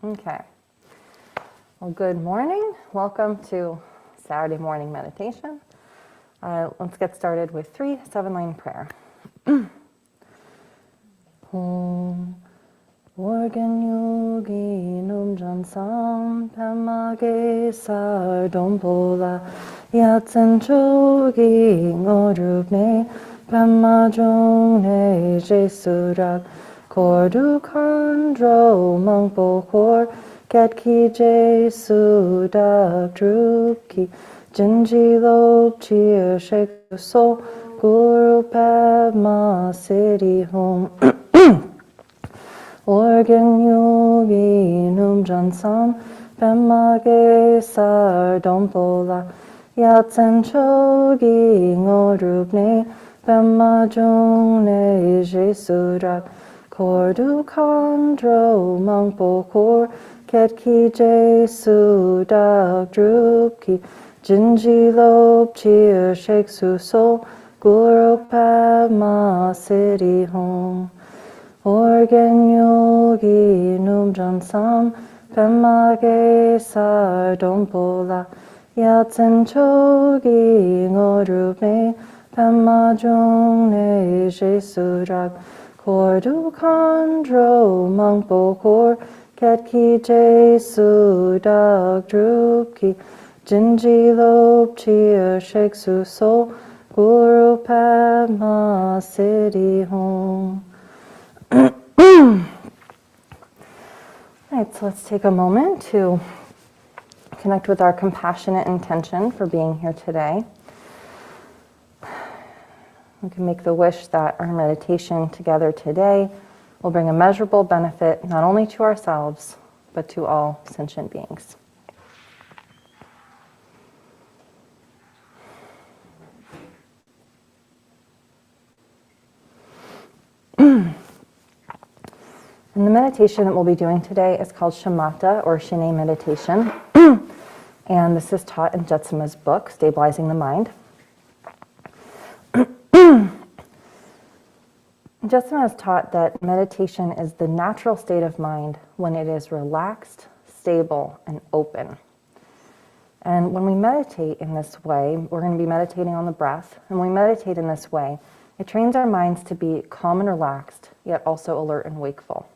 Okay. Well, good morning. Welcome to Saturday morning meditation. Let's get started with 3 7-line prayer. Om Organ Yogi Num Jansam Pamage Sar Dompola Yatsen Chogi Ngorupne Pamajone Jesurak Kordu Kandro Mangpo Kor Ketki Jesu Dak Drupki Jinji Lop Cheer Shek So Guru Padma City Home Organ Yogi Num Jansam Pemage Sar Dompola Yatsen Chogi Ngorupne Pema Jone Jesurak Kordu Kandro Mangpo Kor Ketki Jesu Dak Drupki Jinji Lop Cheer Shek So Guru Padma City Home Organ Yogi Num Jansam Pemage Sar Dompola Yatsen Chogi Ngorupne Pema Jone Jesurak Kordu Kandro Mangpo Kor Ketki Jesu Dak Drupki Jinji Lop Cheer Shek So Guru Padma City Home. Alright, so let's take a moment to connect with our compassionate intention for being here today. We can make the wish that our meditation together today will bring a measurable benefit not only to ourselves, but to all sentient beings. And the meditation that we'll be doing today is called Shamatha, or Shine meditation. And this is taught in Jetsuma's book, Stabilizing the Mind. Jetsuma has taught that meditation is the natural state of mind when it is relaxed, stable, and open. And when we meditate in this way, we're going to be meditating on the breath. And when we meditate in this way, it trains our minds to be calm and relaxed, yet also alert and wakeful.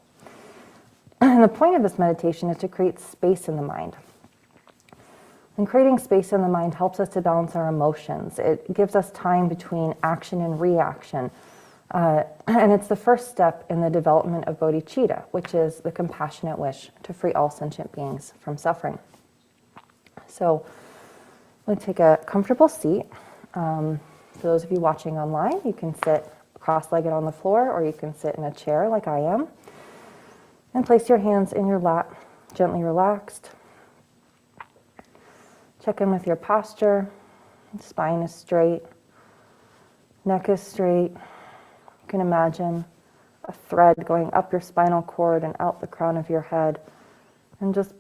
And the point of this meditation is to create space in the mind. And creating space in the mind helps us to balance our emotions. It gives us time between action and reaction. And it's the first step in the development of bodhicitta, which is the compassionate wish to free all sentient beings from suffering. So we'll take a comfortable seat. For those of you watching online, you can sit cross-legged on the floor, or you can sit in a chair like I am. And place your hands in your lap, gently relaxed. Check in with your posture. Spine is straight. Neck is straight. You can imagine a thread going up your spinal cord and out the crown of your head. And just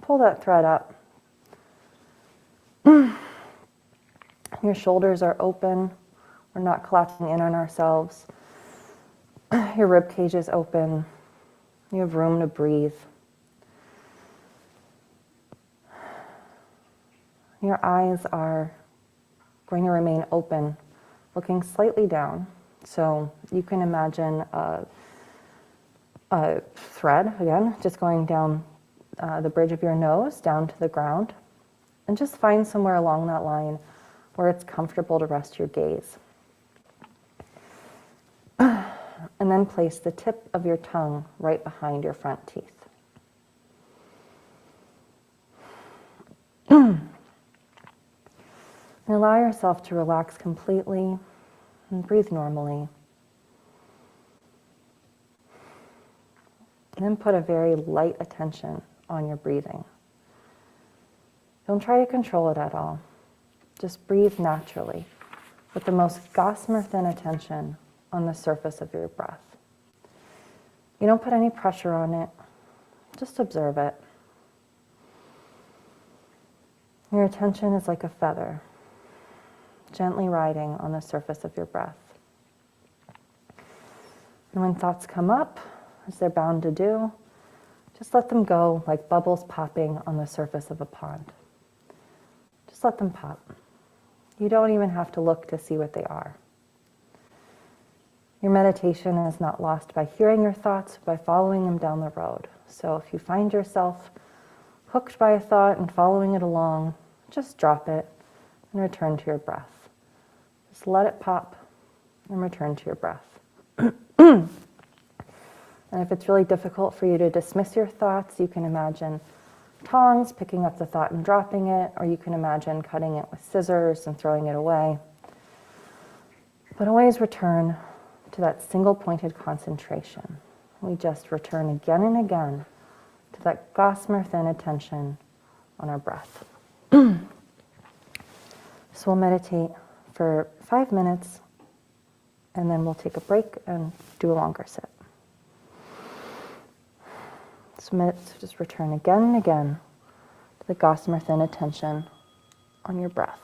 pull that thread up. Your shoulders are open. We're not collapsing in on ourselves. Your rib cage is open. You have room to breathe. Your eyes are going to remain open, looking slightly down. So you can imagine a thread, again, just going down the bridge of your nose, down to the ground. And just find somewhere along that line where it's comfortable to rest your gaze. And then place the tip of your tongue right behind your front teeth. And allow yourself to relax completely and breathe normally. And then put a very light attention on your breathing. Don't try to control it at all. Just breathe naturally with the most gossamer thin attention on the surface of your breath. You don't put any pressure on it. Just observe it. Your attention is like a feather, gently riding on the surface of your breath. And when thoughts come up, as they're bound to do, Just let them go like bubbles popping on the surface of a pond. Just let them pop. You don't even have to look to see what they are. Your meditation is not lost by hearing your thoughts, by following them down the road. So if you find yourself hooked by a thought and following it along, just drop it and return to your breath. Just let it pop and return to your breath. And if it's really difficult for you to dismiss your thoughts, you can imagine tongs picking up the thought and dropping it, or you can imagine cutting it with scissors and throwing it away. But always return to that single pointed concentration. We just return again and again to that gossamer thin attention on our breath. So we'll meditate for 5 minutes, and then we'll take a break and do a longer sit. So just return again and again to the gossamer thin attention on your breath.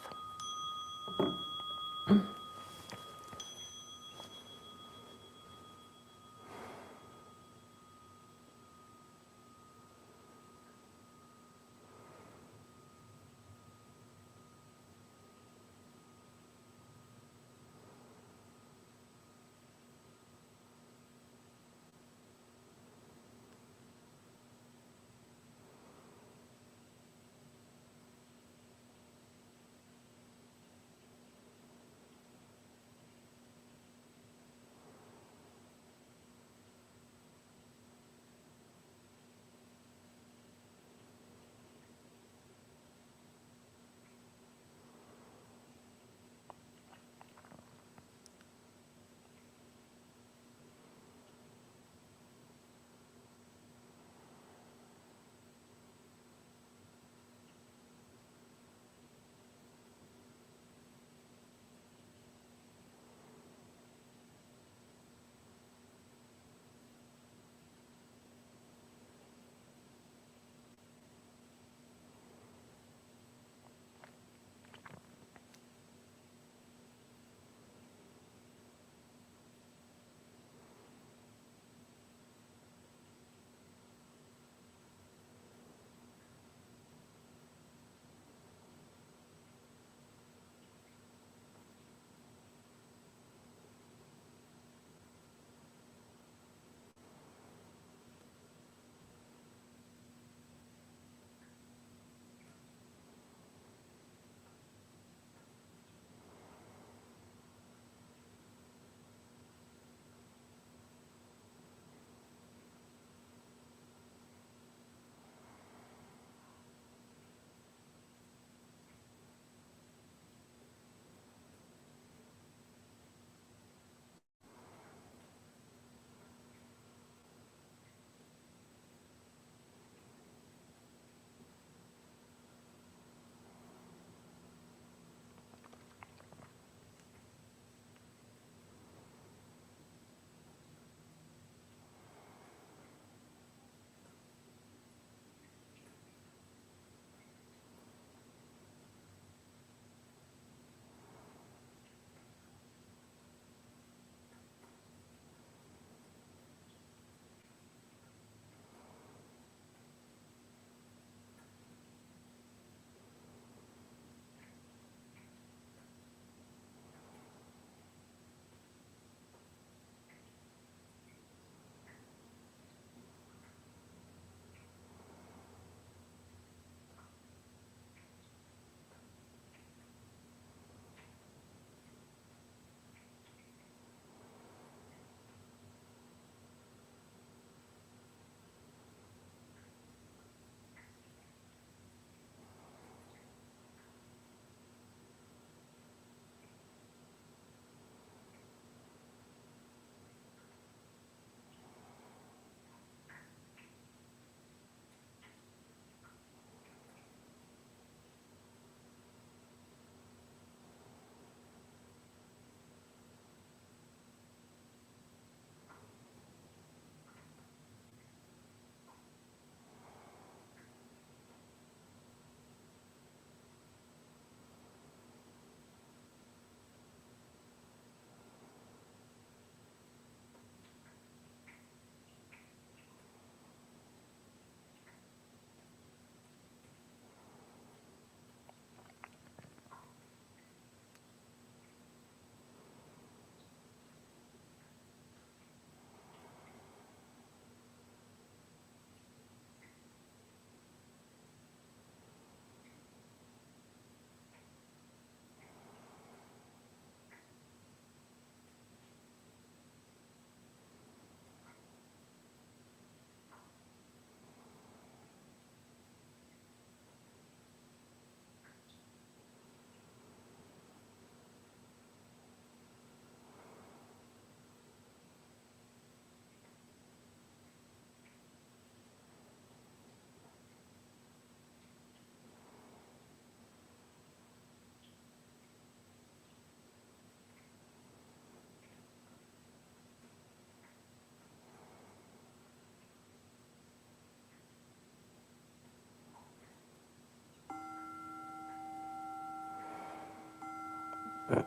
Okay,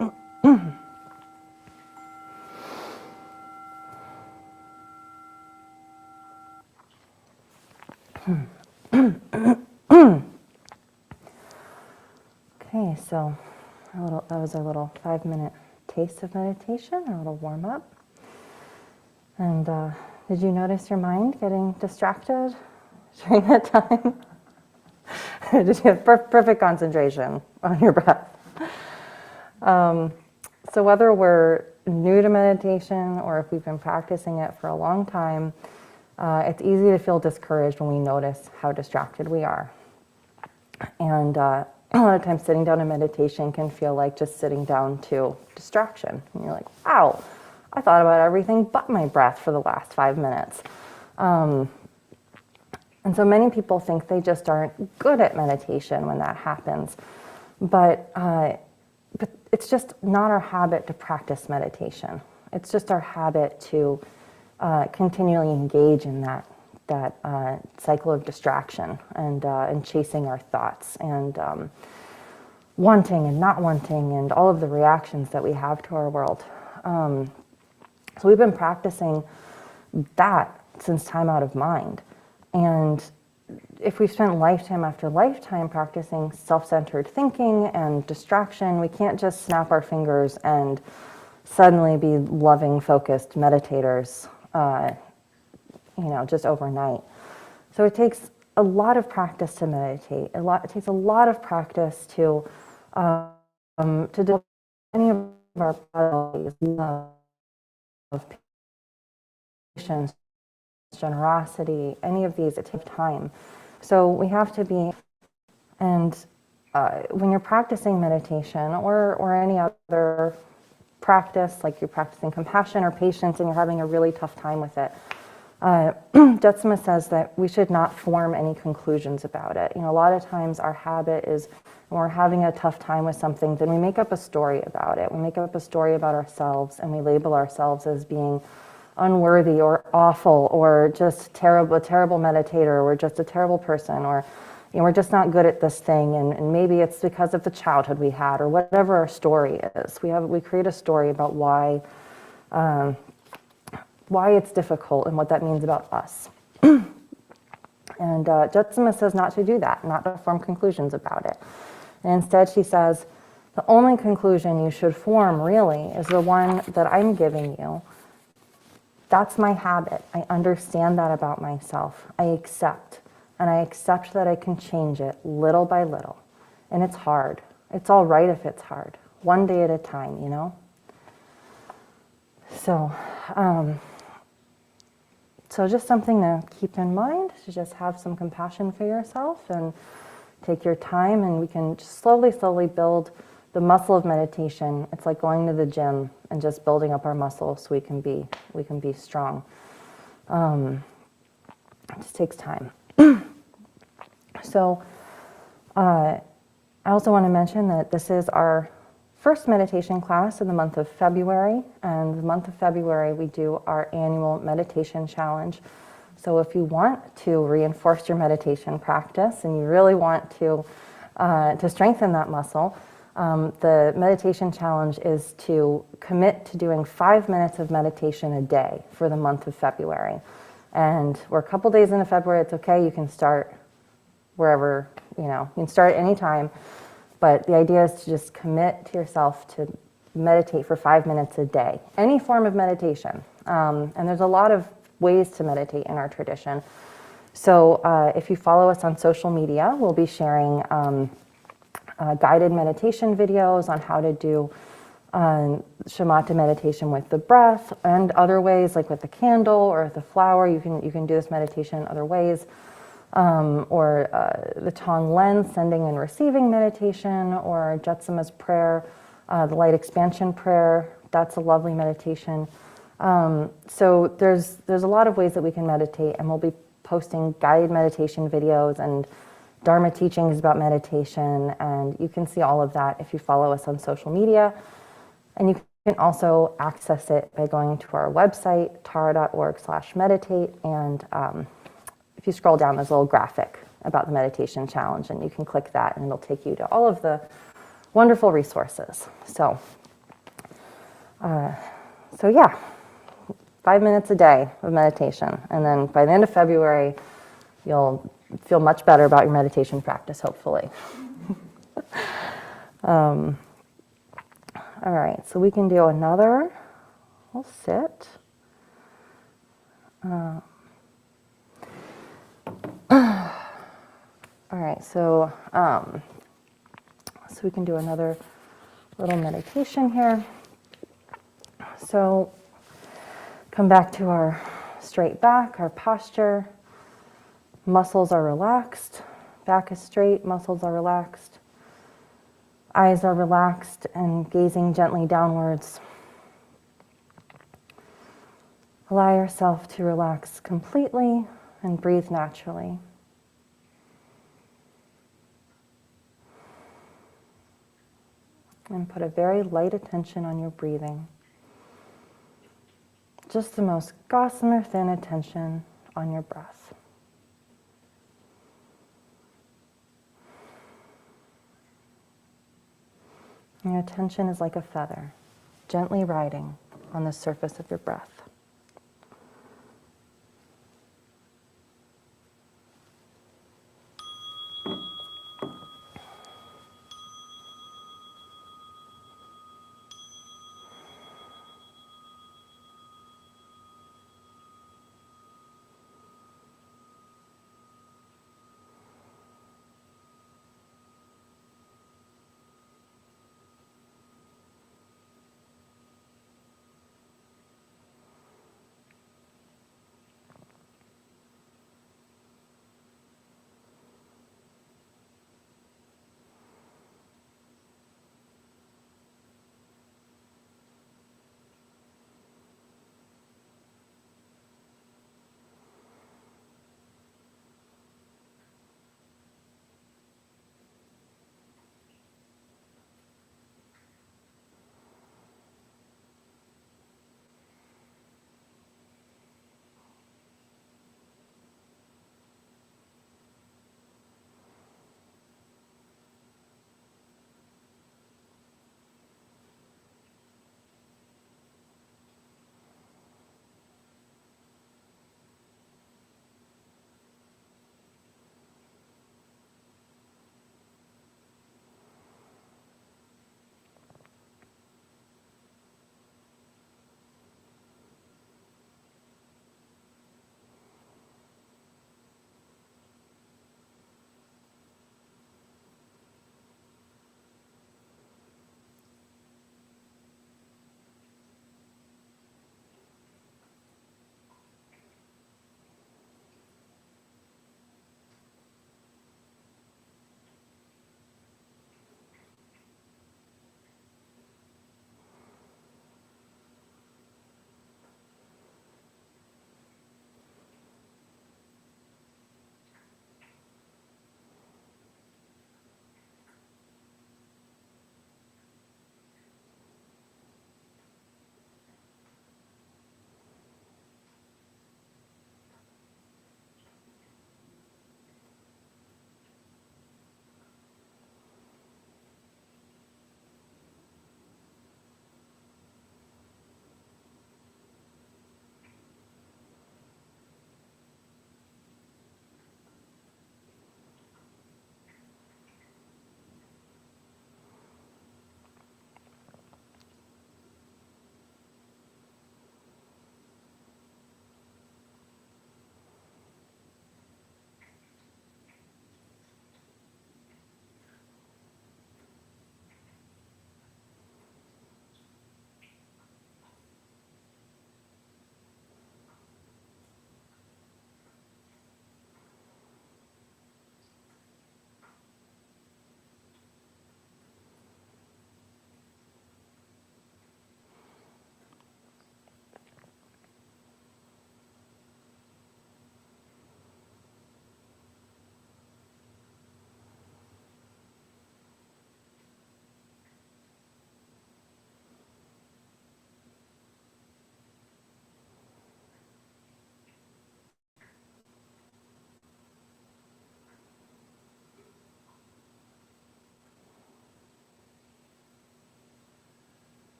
so that was a little 5-minute taste of meditation, a little warm up. And did you notice your mind getting distracted during that time? Did you have perfect concentration on your breath? So whether we're new to meditation or if we've been practicing it for a long time, it's easy to feel discouraged when we notice how distracted we are. And a lot of times sitting down in meditation can feel like just sitting down to distraction. And you're like, wow, I thought about everything but my breath for the last 5 minutes. And so many people think they just aren't good at meditation when that happens. But it's just not our habit to practice meditation. It's just our habit to continually engage in that cycle of distraction and chasing our thoughts and wanting and not wanting and all of the reactions that we have to our world. So we've been practicing that since time out of mind. And if we've spent lifetime after lifetime practicing self-centered thinking and distraction, we can't just snap our fingers and suddenly be loving, focused meditators, just overnight. So it takes a lot of practice to meditate. It takes a lot of practice to develop any of our qualities, love, patience, generosity, any of these, it takes time. So we have to be, and when you're practicing meditation or any other practice, like you're practicing compassion or patience and you're having a really tough time with it, Jetsama says that we should not form any conclusions about it. A lot of times our habit is when we're having a tough time with something, then we make up a story about it. We make up a story about ourselves and we label ourselves as being unworthy or awful or just a terrible meditator or just a terrible person or we're just not good at this thing and maybe it's because of the childhood we had or whatever our story is. We create a story about why it's difficult and what that means about us. And Jetsama says not to do that, not to form conclusions about it. And instead she says, the only conclusion you should form really is the one that I'm giving you. That's my habit. I understand that about myself. I accept that I can change it little by little. And it's hard. It's all right if it's hard. One day at a time, So just something to keep in mind, to just have some compassion for yourself and take your time, and we can just slowly build the muscle of meditation. It's like going to the gym and just building up our muscles so we can be strong. It just takes time. So I also want to mention that this is our first meditation class in the month of February, and the month of February we do our annual meditation challenge. So if you want to reinforce your meditation practice and you really want to strengthen that muscle, the meditation challenge is to commit to doing 5 minutes of meditation a day for the month of February. And we're a couple days into February, it's okay, you can start wherever, you can start anytime. But the idea is to just commit to yourself to meditate for 5 minutes a day, any form of meditation. And there's a lot of ways to meditate in our tradition. So if you follow us on social media, we'll be sharing guided meditation videos on how to do shamatha meditation with the breath and other ways, like with the candle or the flower. You can do this meditation in other ways. Or the Tong Lens, sending and receiving meditation, or Jetsama's prayer, the light expansion prayer. That's a lovely meditation. So there's a lot of ways that we can meditate, and we'll be posting guided meditation videos and Dharma teachings about meditation, and you can see all of that if you follow us on social media. And you can also access it by going to our website, tara.org/meditate, and if you scroll down, there's a little graphic about the meditation challenge, and you can click that, and it'll take you to all of the wonderful resources. So yeah, 5 minutes a day of meditation. And then by the end of February, you'll feel much better about your meditation practice, hopefully. All right, so we can do another. We'll sit. All right, so we can do another little meditation here. So come back to our straight back, our posture. Muscles are relaxed. Back is straight, muscles are relaxed. Eyes are relaxed and gazing gently downwards. Allow yourself to relax completely and breathe naturally. And put a very light attention on your breathing. Just the most gossamer thin attention on your breath. Your attention is like a feather, gently riding on the surface of your breath.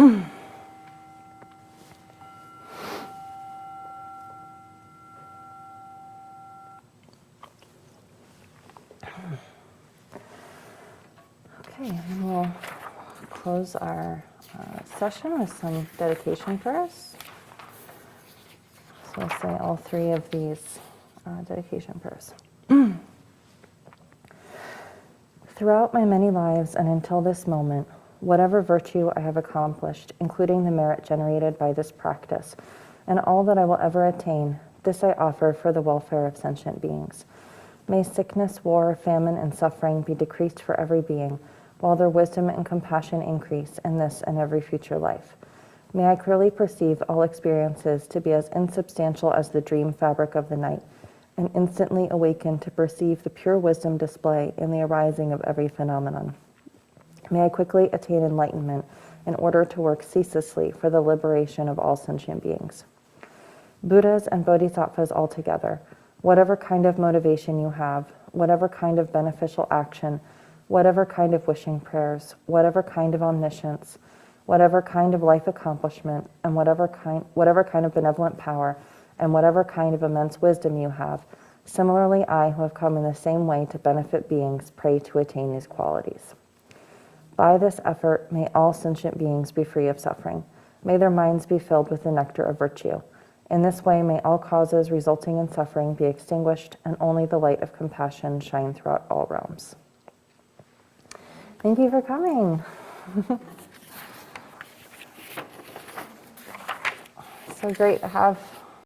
Okay, and then we'll close our session with some dedication prayers. So we'll say all three of these dedication prayers. Throughout my many lives and until this moment, whatever virtue I have accomplished, including the merit generated by this practice, and all that I will ever attain, this I offer for the welfare of sentient beings. May sickness, war, famine, and suffering be decreased for every being, while their wisdom and compassion increase in this and every future life. May I clearly perceive all experiences to be as insubstantial as the dream fabric of the night, and instantly awaken to perceive the pure wisdom display in the arising of every phenomenon. May I quickly attain enlightenment in order to work ceaselessly for the liberation of all sentient beings. Buddhas and Bodhisattvas altogether, whatever kind of motivation you have, whatever kind of beneficial action, whatever kind of wishing prayers, whatever kind of omniscience, whatever kind of life accomplishment, and whatever kind of benevolent power, and whatever kind of immense wisdom you have, similarly I, who have come in the same way to benefit beings, pray to attain these qualities. By this effort, may all sentient beings be free of suffering. May their minds be filled with the nectar of virtue. In this way, may all causes resulting in suffering be extinguished, and only the light of compassion shine throughout all realms. Thank you for coming. So great to have